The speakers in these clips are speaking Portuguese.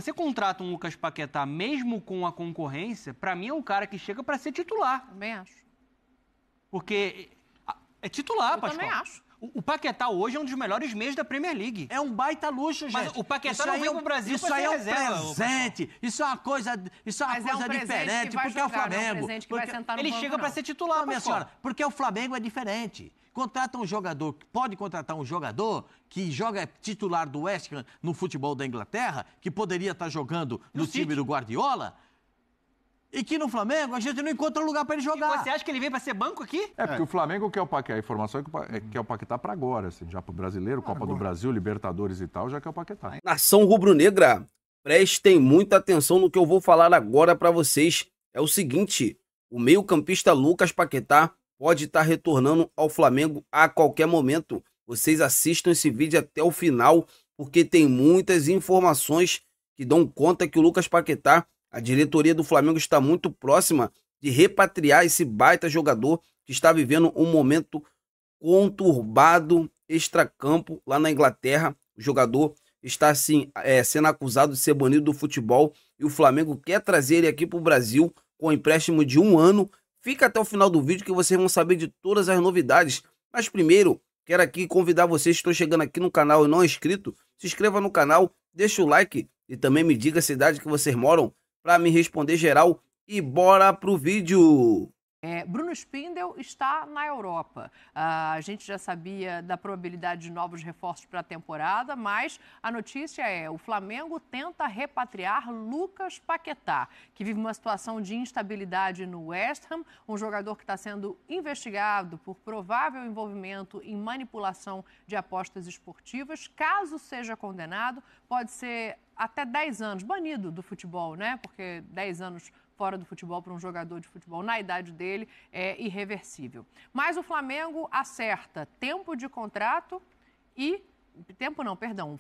você contrata um Lucas Paquetá, mesmo com a concorrência, pra mim é um cara que chega pra ser titular. Também acho. Porque é titular, Eu Pascoal. também acho. O Paquetá hoje é um dos melhores meios da Premier League. É um baita luxo, gente. Mas o Paquetá não vem pro Brasil Isso pra aí ser é um reserva, presente. Isso é uma coisa, Mas é um presente diferente. que vai Porque é o jogar, não é um Flamengo. presente que vai sentar no Ele banco, chega pra não. ser titular, Não, minha Pascoal. senhora, porque o Flamengo é diferente. Contrata um jogador, pode contratar um jogador que joga titular do West Ham no futebol da Inglaterra, que poderia estar jogando no time do Guardiola, e que no Flamengo a gente não encontra lugar para ele jogar. Você acha que ele vem pra ser banco aqui? Porque o Flamengo quer o Paquetá. A informação é que quer o Paquetá para agora, assim, já pro Brasileiro, Copa do Brasil, Libertadores e tal, já quer o Paquetá. Nação rubro-negra, prestem muita atenção no que eu vou falar agora para vocês. É o seguinte, o meio-campista Lucas Paquetá pode estar retornando ao Flamengo a qualquer momento. Vocês assistam esse vídeo até o final, porque tem muitas informações que dão conta que o Lucas Paquetá, a diretoria do Flamengo, está muito próxima de repatriar esse baita jogador que está vivendo um momento conturbado extracampo lá na Inglaterra. O jogador está assim, sendo acusado de ser banido do futebol e o Flamengo quer trazer ele aqui para o Brasil com um empréstimo de 1 ano. Fica até o final do vídeo que vocês vão saber de todas as novidades. Mas primeiro, quero aqui convidar vocês que estão chegando aqui no canal e não é inscrito, se inscreva no canal, deixa o like e também me diga a cidade que vocês moram para me responder geral e bora pro vídeo. Bruno Spindel está na Europa. A gente já sabia da probabilidade de novos reforços para a temporada, mas a notícia é: o Flamengo tenta repatriar Lucas Paquetá, que vive uma situação de instabilidade no West Ham, um jogador que está sendo investigado por provável envolvimento em manipulação de apostas esportivas. Caso seja condenado, pode ser até 10 anos banido do futebol, né? Porque 10 anos fora do futebol para um jogador de futebol na idade dele é irreversível. Mas o Flamengo acerta tempo de contrato e...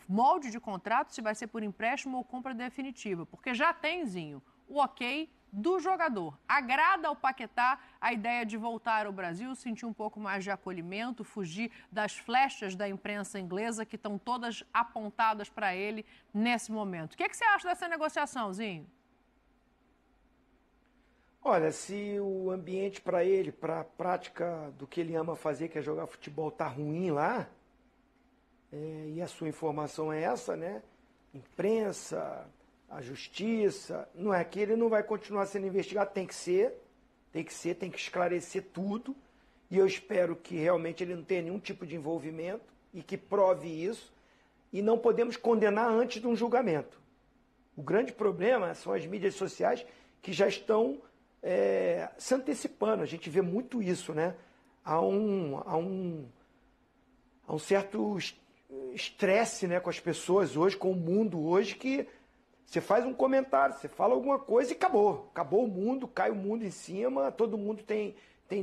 molde de contrato, se vai ser por empréstimo ou compra definitiva. Porque já tem, Zinho, o ok do jogador. Agrada ao Paquetá a ideia de voltar ao Brasil, sentir um pouco mais de acolhimento, fugir das flechas da imprensa inglesa que estão todas apontadas para ele nesse momento. O que você acha dessa negociação, Zinho? Olha, se o ambiente para ele, para a prática do que ele ama fazer, que é jogar futebol, tá ruim lá, e a sua informação é essa, né? Imprensa, a justiça, não é que ele não vai continuar sendo investigado, tem que esclarecer tudo, e eu espero que realmente ele não tenha nenhum tipo de envolvimento e que prove isso, e não podemos condenar antes de um julgamento. O grande problema são as mídias sociais que já estão se antecipando, a gente vê muito isso, né? Há um certo estresse, né, com as pessoas hoje, com o mundo hoje, que você faz um comentário, você fala alguma coisa e acabou o mundo, cai o mundo em cima, todo mundo tem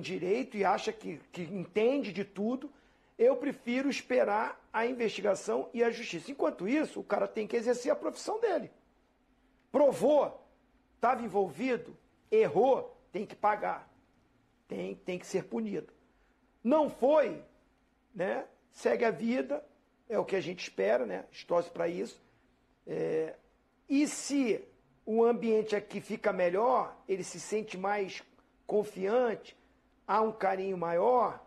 direito e acha que entende de tudo. Eu prefiro esperar a investigação e a justiça. Enquanto isso, o cara tem que exercer a profissão dele. Provou, estava envolvido, errou, tem que pagar, tem que ser punido. Não foi, né? Segue a vida, é o que a gente espera, né? Torce para isso. E se o ambiente aqui fica melhor, ele se sente mais confiante, há um carinho maior,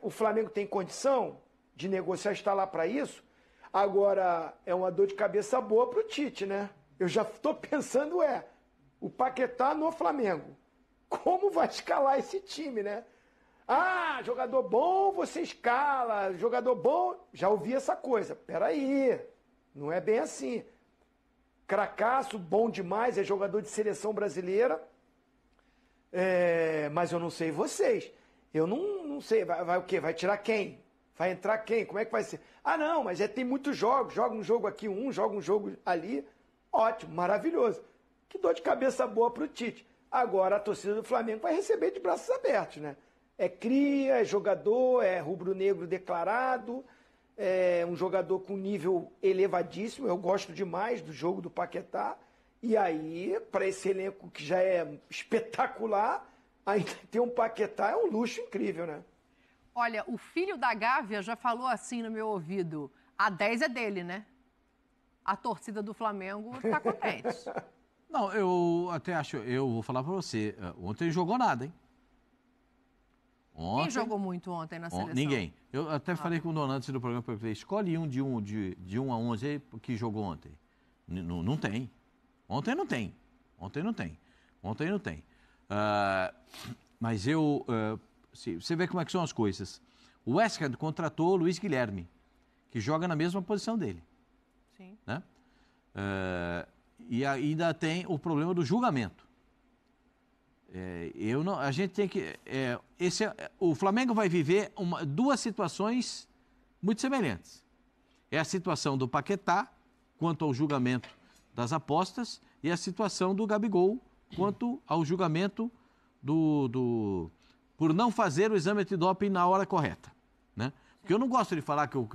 o Flamengo tem condição de negociar, está lá para isso. Agora, é uma dor de cabeça boa para o Tite, né? Eu já estou pensando, o Paquetá no Flamengo. Como vai escalar esse time, né? Ah, jogador bom você escala, jogador bom... Já ouvi essa coisa. Peraí, não é bem assim. Cracaço, bom demais, é jogador de seleção brasileira. Mas eu não sei vocês. Eu não sei, vai o quê? Vai tirar quem? Vai entrar quem? Como é que vai ser? Ah, não, mas tem muitos jogos. Joga um jogo aqui, joga um jogo ali. Ótimo, maravilhoso. Que dor de cabeça boa para o Tite. Agora a torcida do Flamengo vai receber de braços abertos, né? É cria, é jogador, é rubro-negro declarado, é um jogador com nível elevadíssimo. Eu gosto demais do jogo do Paquetá. E aí, para esse elenco que já é espetacular, ainda ter um Paquetá é um luxo incrível, né? Olha, o filho da Gávea já falou assim no meu ouvido: a 10 é dele, né? a torcida do Flamengo está contente. Não, eu até acho, eu vou falar para você, ontem ele jogou nada, hein? Ontem, Quem jogou muito ontem na seleção? Ninguém. Eu até falei com o Dono antes do programa, porque eu falei, escolhe um de 1 a 11 aí que jogou ontem. Não tem. Ontem não tem. Mas você vê como é que são as coisas. O West Ham contratou o Luiz Guilherme, que joga na mesma posição dele. Sim. Né? E ainda tem o problema do julgamento. A gente tem que... o Flamengo vai viver duas situações muito semelhantes. É a situação do Paquetá, quanto ao julgamento das apostas, e a situação do Gabigol, quanto ao julgamento por não fazer o exame antidoping na hora correta. Né? Porque eu não gosto de falar que o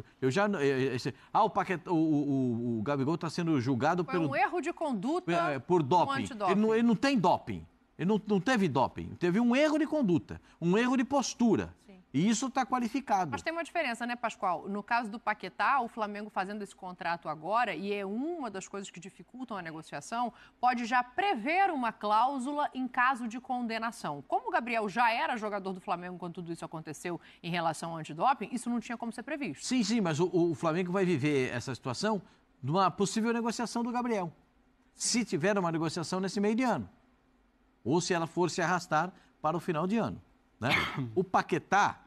Gabigol está sendo julgado pelo... Foi um erro de conduta por doping. Ele não tem doping. Ele não teve doping. Teve um erro de conduta, um erro de postura. Sim. E isso está qualificado. Mas tem uma diferença, né, Pascoal? No caso do Paquetá, o Flamengo fazendo esse contrato agora, e é uma das coisas que dificultam a negociação, pode já prever uma cláusula em caso de condenação. Como o Gabriel já era jogador do Flamengo quando tudo isso aconteceu em relação ao antidoping, isso não tinha como ser previsto. Sim, mas o Flamengo vai viver essa situação numa possível negociação do Gabriel. Se tiver uma negociação nesse meio de ano. Ou se ela for se arrastar para o final de ano. Né? O Paquetá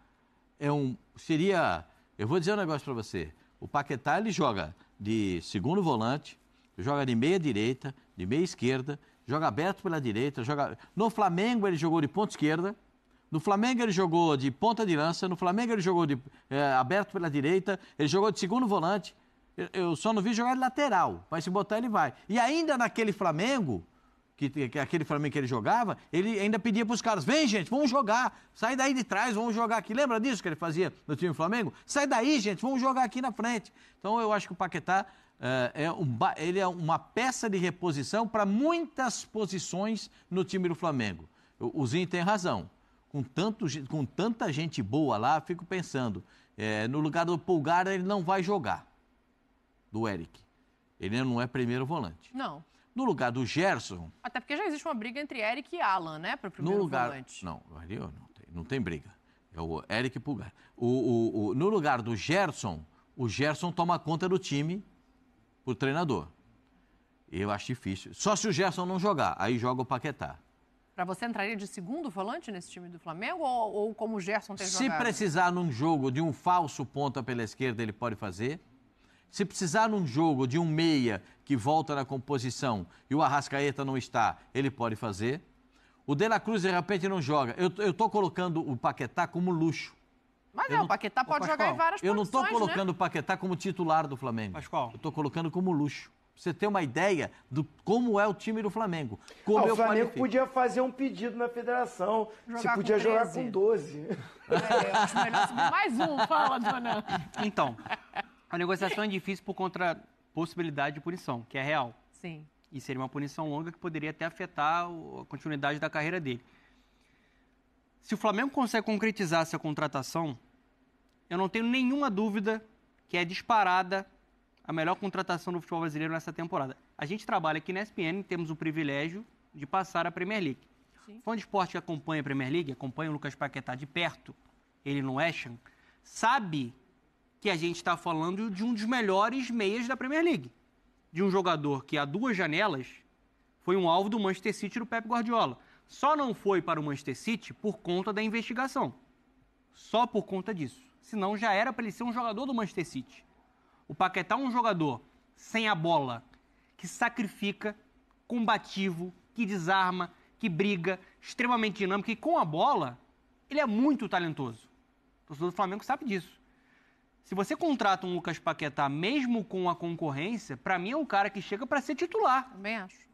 seria... Eu vou dizer um negócio para você. O Paquetá, ele joga de segundo volante, joga de meia direita, de meia esquerda, joga aberto pela direita, No Flamengo, ele jogou de ponta esquerda, no Flamengo, ele jogou de ponta de lança, no Flamengo, ele jogou aberto pela direita, ele jogou de segundo volante. Eu só não vi jogar de lateral, mas se botar, ele vai. E ainda naquele Flamengo... Que aquele Flamengo que ele jogava, ele ainda pedia para os caras, vem gente, vamos jogar, sai daí de trás, vamos jogar aqui. Lembra disso que ele fazia no time do Flamengo? Sai daí, gente, vamos jogar aqui na frente. Então eu acho que o Paquetá ele é uma peça de reposição para muitas posições no time do Flamengo. O Zinho tem razão. Com tanta gente boa lá, fico pensando, no lugar do Pulgar ele não vai jogar, do Eric. Ele não é primeiro volante. Não. No lugar do Gerson... Até porque já existe uma briga entre Eric e Alan, né? Para o primeiro volante. Não tem briga. É o Eric e Pulgar. No lugar do Gerson, o Gerson toma conta do time por treinador. Eu acho difícil. Só se o Gerson não jogar, aí joga o Paquetá. Para você entraria de segundo volante nesse time do Flamengo ou como o Gerson tem jogado? Se precisar num jogo de um falso ponta pela esquerda, ele pode fazer. Se precisar num jogo de um meia que volta na composição e o Arrascaeta não está, ele pode fazer. O De La Cruz, de repente, não joga. Eu estou colocando o Paquetá como luxo. Mas o Paquetá pode jogar em várias posições, eu não estou colocando o Paquetá como titular do Flamengo. Pascoal. Eu estou colocando como luxo. Pra você ter uma ideia de como é o time do Flamengo. O Flamengo podia fazer um pedido na federação. Você podia jogar com 12. Acho melhor subir mais um. Fala, dona. Então... A negociação é difícil por conta da possibilidade de punição, que é real. Sim. E seria uma punição longa que poderia até afetar a continuidade da carreira dele. Se o Flamengo consegue concretizar essa contratação, eu não tenho nenhuma dúvida que é disparada a melhor contratação do futebol brasileiro nessa temporada. A gente trabalha aqui na ESPN, temos o privilégio de passar a Premier League. Sim. Fã de esporte que acompanha a Premier League, acompanha o Lucas Paquetá de perto, ele no West Ham, sabe que a gente está falando de um dos melhores meias da Premier League. De um jogador que há 2 janelas foi um alvo do Manchester City do Pep Guardiola. Só não foi para o Manchester City por conta da investigação. Só por conta disso. Senão já era para ele ser um jogador do Manchester City. O Paquetá é um jogador sem a bola, que sacrifica, combativo, que desarma, que briga, extremamente dinâmico. E com a bola, ele é muito talentoso. O torcedor do Flamengo sabe disso. Se você contrata um Lucas Paquetá, mesmo com a concorrência, para mim é um cara que chega para ser titular. Também acho.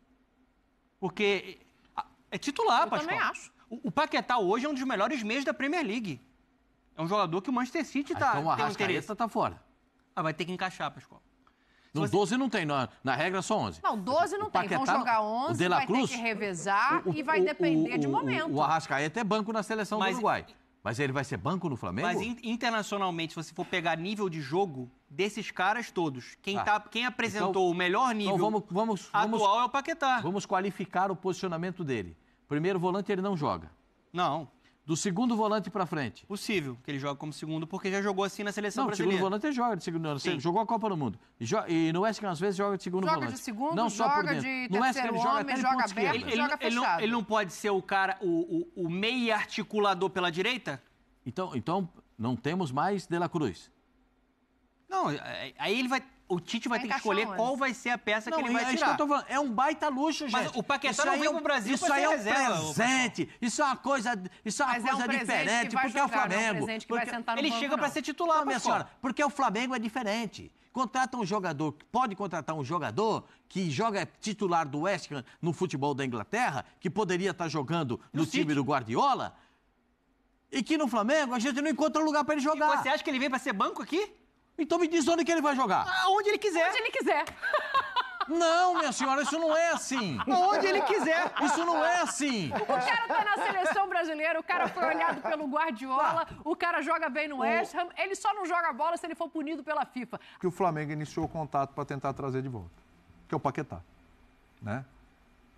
Porque é titular, Pascoal. Também acho. O Paquetá hoje é um dos melhores meias da Premier League. É um jogador que o Manchester City está então o Arrascaeta está fora. Vai ter que encaixar, Pascoal. No 12 não tem, na regra só 11. Não, 12 não tem. Vão jogar 11, o De La Cruz, vai ter que revezar e vai depender de momento. O Arrascaeta é banco na seleção do Uruguai. Mas ele vai ser banco no Flamengo? Mas internacionalmente, se você for pegar nível de jogo desses caras todos, quem apresentou o melhor nível atual é o Paquetá. Vamos qualificar o posicionamento dele. Primeiro volante ele não joga. Não. Do segundo volante pra frente. Possível que ele jogue como segundo, porque já jogou assim na seleção Não, brasileira. Segundo volante ele joga de segundo. Sim. Jogou a Copa do Mundo. E no West Ham às vezes joga de segundo volante. Joga de segundo, não só por joga dentro. de No West Ham, terceiro ele joga homem, até joga ponta esquerda. aberto, joga fechado. Ele não pode ser o cara, o meia articulador pela direita? Então não temos mais De La Cruz. Não, aí ele vai... O Tite vai ter que escolher qual vai ser a peça que ele vai tirar. Isso que eu tô falando. É um baita luxo, gente. Mas o Paquetá não vem pro Brasil Isso pra aí ser é um reserva, presente. Isso é uma coisa diferente, porque é o Flamengo. Ele chega pra ser titular, minha senhora, porque o Flamengo é diferente. Contrata um jogador, pode contratar um jogador que joga titular do West Ham no futebol da Inglaterra, que poderia estar jogando no time do Guardiola, e que no Flamengo a gente não encontra lugar pra ele jogar. E você acha que ele vem pra ser banco aqui? Então me diz onde que ele vai jogar. Onde ele quiser. Onde ele quiser. Não, minha senhora, isso não é assim. Onde ele quiser. Isso não é assim. O cara tá na seleção brasileira, o cara foi olhado pelo Guardiola, o cara joga bem no West Ham, ele só não joga bola se ele for punido pela FIFA. Que o Flamengo iniciou o contato para tentar trazer de volta, que é o Paquetá, né?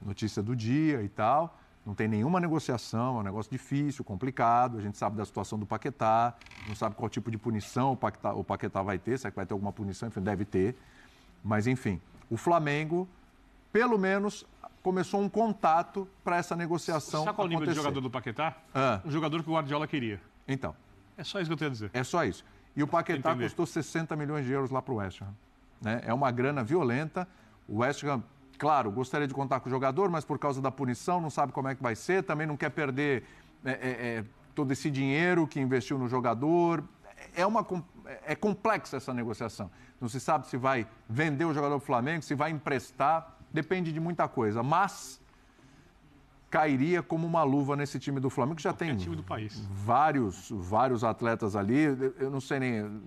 Notícia do dia e tal. Não tem nenhuma negociação, é um negócio difícil, complicado. A gente sabe da situação do Paquetá, não sabe qual tipo de punição o Paquetá vai ter, se é que vai ter alguma punição, enfim, deve ter. Mas, enfim, o Flamengo, pelo menos, começou um contato para essa negociação acontecer. Sabe qual é o nível de jogador do Paquetá? Um jogador que o Guardiola queria. Então. É só isso que eu tenho a dizer. É só isso. E o Paquetá custou 60 milhões de euros lá para o West Ham, né? É uma grana violenta. O West Ham... Claro, gostaria de contar com o jogador, mas por causa da punição não sabe como é que vai ser, também não quer perder todo esse dinheiro que investiu no jogador. É complexa essa negociação. Não se sabe se vai vender o jogador do Flamengo, se vai emprestar, depende de muita coisa. Mas cairia como uma luva nesse time do Flamengo, que já tem time do país. Vários atletas ali. Eu não sei nem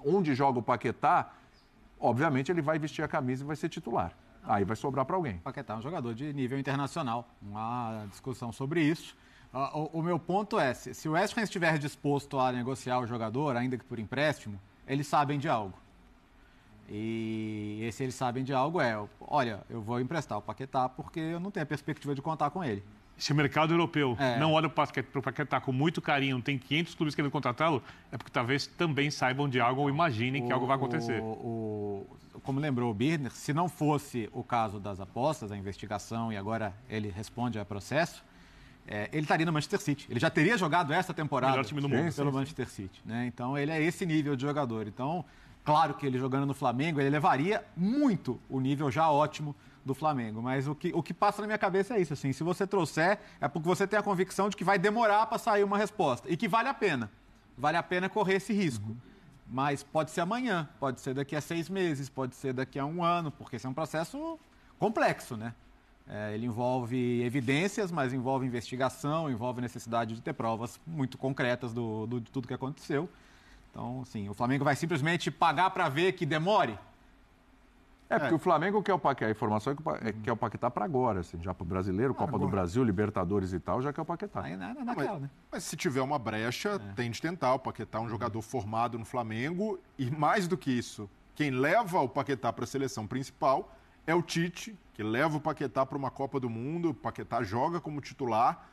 onde joga o Paquetá. Obviamente ele vai vestir a camisa e vai ser titular. Aí vai sobrar para alguém. O Paquetá é um jogador de nível internacional. Não há discussão sobre isso. O meu ponto é, se o West Ham estiver disposto a negociar o jogador, ainda que por empréstimo, eles sabem de algo. E esse eles sabem de algo olha, eu vou emprestar o Paquetá porque eu não tenho a perspectiva de contar com ele. Se o mercado europeu não olha para o Paquetá com muito carinho, tem 500 clubes querendo contratá-lo, é porque talvez também saibam de algo ou imaginem que algo vai acontecer. Como lembrou o Birner, se não fosse o caso das apostas, a investigação, e agora ele responde a processo, ele estaria no Manchester City. Ele já teria jogado essa temporada melhor time do mundo. pelo Manchester City, né? Então, ele é esse nível de jogador. Então, claro que ele jogando no Flamengo, ele levaria muito o nível já ótimo do Flamengo. Mas o que passa na minha cabeça é isso. Assim, se você trouxer, é porque você tem a convicção de que vai demorar para sair uma resposta. E que vale a pena. Vale a pena correr esse risco. Mas pode ser amanhã, pode ser daqui a 6 meses, pode ser daqui a 1 ano, porque esse é um processo complexo, né? Ele envolve evidências, mas envolve investigação, envolve necessidade de ter provas muito concretas de tudo que aconteceu. Então, assim, o Flamengo vai simplesmente pagar para ver que demore? Porque o Flamengo quer a informação é que quer o Paquetá para agora, assim, já para o Brasileiro, Copa do Brasil, Libertadores e tal, já quer o Paquetá. Aí naquela, né? Mas se tiver uma brecha, tem de tentar. O Paquetá é um jogador formado no Flamengo e, mais do que isso, quem leva o Paquetá para a seleção principal é o Tite, que leva o Paquetá para uma Copa do Mundo. O Paquetá joga como titular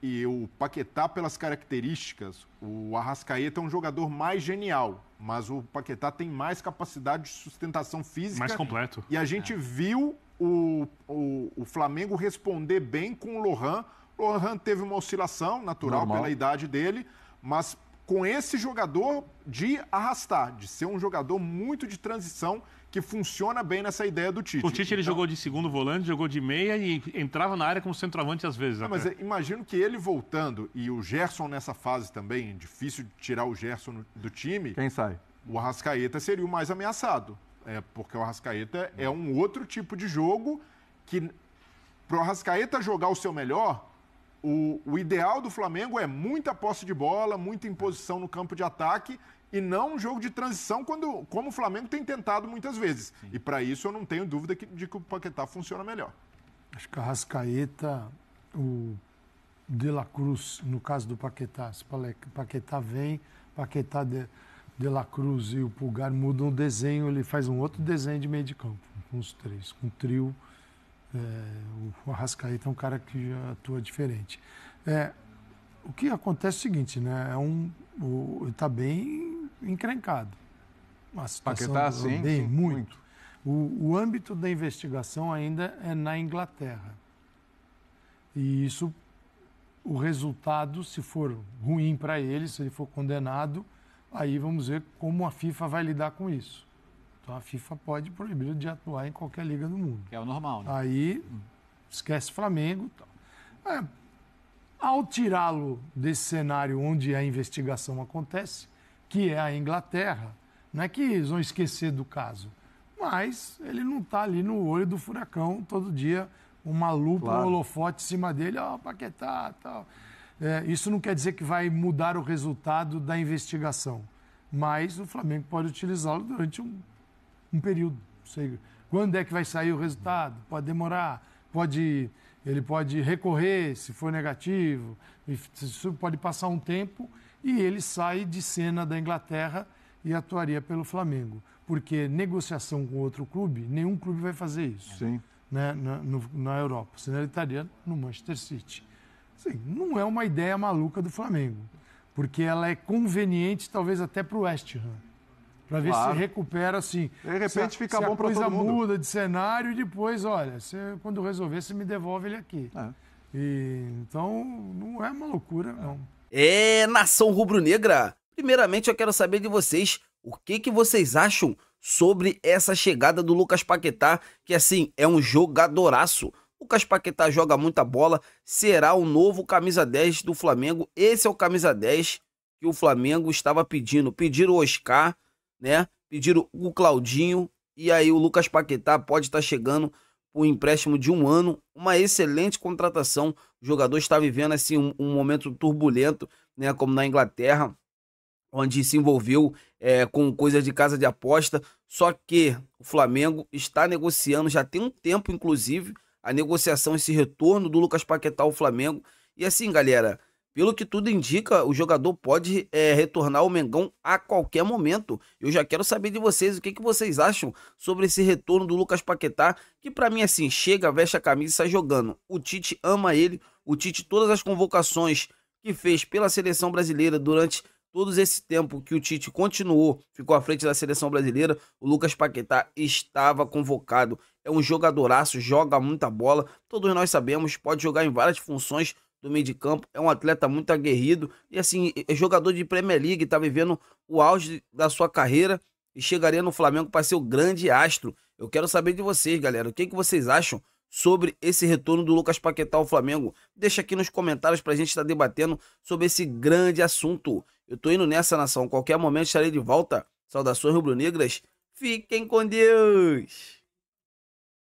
e o Paquetá, pelas características, o Arrascaeta é um jogador mais genial, mas o Paquetá tem mais capacidade de sustentação física. Mais completo. E a gente viu o Flamengo responder bem com o Lohan. O Lohan teve uma oscilação natural pela idade dele, mas com esse jogador de arrastar, de ser um jogador muito de transição, que funciona bem nessa ideia do Tite. O Tite ele jogou de segundo volante, jogou de meia e entrava na área como centroavante às vezes. Mas imagino que ele voltando, e o Gerson nessa fase também, difícil de tirar o Gerson do time. Quem sai? O Arrascaeta seria o mais ameaçado. Porque o Arrascaeta é um outro tipo de jogo que, para o Arrascaeta jogar o seu melhor, o ideal do Flamengo é muita posse de bola, muita imposição no campo de ataque e não um jogo de transição como o Flamengo tem tentado muitas vezes. Sim. E para isso eu não tenho dúvida de que o Paquetá funciona melhor. Acho que o Arrascaeta, De La Cruz, no caso do Paquetá. Se Paquetá vem, Paquetá de La Cruz e o Pulgar mudam o desenho, ele faz um outro desenho de meio de campo, com os três, com o trio. O Arrascaeta é um cara que já atua diferente. O que acontece é o seguinte, né? Ele está bem encrencado. A situação Paquetá, sim, muito. O âmbito da investigação ainda é na Inglaterra. E isso, o resultado, se for ruim para ele, se ele for condenado, aí vamos ver como a FIFA vai lidar com isso. Então a FIFA pode proibir de atuar em qualquer liga do mundo. Que é o normal, né? Aí esquece Flamengo. Ao tirá-lo desse cenário onde a investigação acontece, que é a Inglaterra, não é que eles vão esquecer do caso, mas ele não está ali no olho do furacão todo dia, uma lupa, um holofote em cima dele, Paquetá, tal. Isso não quer dizer que vai mudar o resultado da investigação, mas o Flamengo pode utilizá-lo durante um período. Não sei quando é que vai sair o resultado, pode demorar, ele pode recorrer se for negativo, isso pode passar um tempo e ele sai de cena da Inglaterra e atuaria pelo Flamengo. Porque negociação com outro clube, nenhum clube vai fazer isso. Sim. Né, na Europa, senão ele estaria no Manchester City. Assim, não é uma ideia maluca do Flamengo, porque ela é conveniente talvez até para o West Ham, para ver se recupera assim. De repente fica bom para todo mundo. A coisa muda de cenário e depois, olha, quando resolver, você me devolve ele aqui. Então, não é uma loucura, não. Nação rubro-negra, primeiramente eu quero saber de vocês, o que vocês acham sobre essa chegada do Lucas Paquetá, que assim, é um jogadoraço. Lucas Paquetá joga muita bola, será o novo camisa 10 do Flamengo. Esse é o camisa 10 que o Flamengo estava pedindo. Pediram o Oscar, né? Pediram o Claudinho, e aí o Lucas Paquetá pode estar chegando por um empréstimo de 1 ano. Uma excelente contratação. O jogador está vivendo assim um momento turbulento, né? Como na Inglaterra, onde se envolveu com coisas de casa de aposta, só que o Flamengo está negociando, já tem um tempo, inclusive, a negociação, esse retorno do Lucas Paquetá ao Flamengo. E assim, galera, pelo que tudo indica, o jogador pode retornar ao Mengão a qualquer momento. Eu já quero saber de vocês, o que vocês acham sobre esse retorno do Lucas Paquetá, que pra mim, assim, chega, veste a camisa e sai jogando. O Tite ama ele, o Tite, todas as convocações que fez pela seleção brasileira durante todo esse tempo que o Tite ficou à frente da seleção brasileira, o Lucas Paquetá estava convocado. É um jogadoraço, joga muita bola, todos nós sabemos, pode jogar em várias funções do meio de campo, é um atleta muito aguerrido e assim, é jogador de Premier League, está vivendo o auge da sua carreira e chegaria no Flamengo para ser o grande astro. Eu quero saber de vocês, galera, o que vocês acham sobre esse retorno do Lucas Paquetá ao Flamengo? Deixa aqui nos comentários pra gente estar debatendo sobre esse grande assunto. Eu tô indo nessa, nação. Qualquer momento estarei de volta. Saudações rubro-negras. Fiquem com Deus.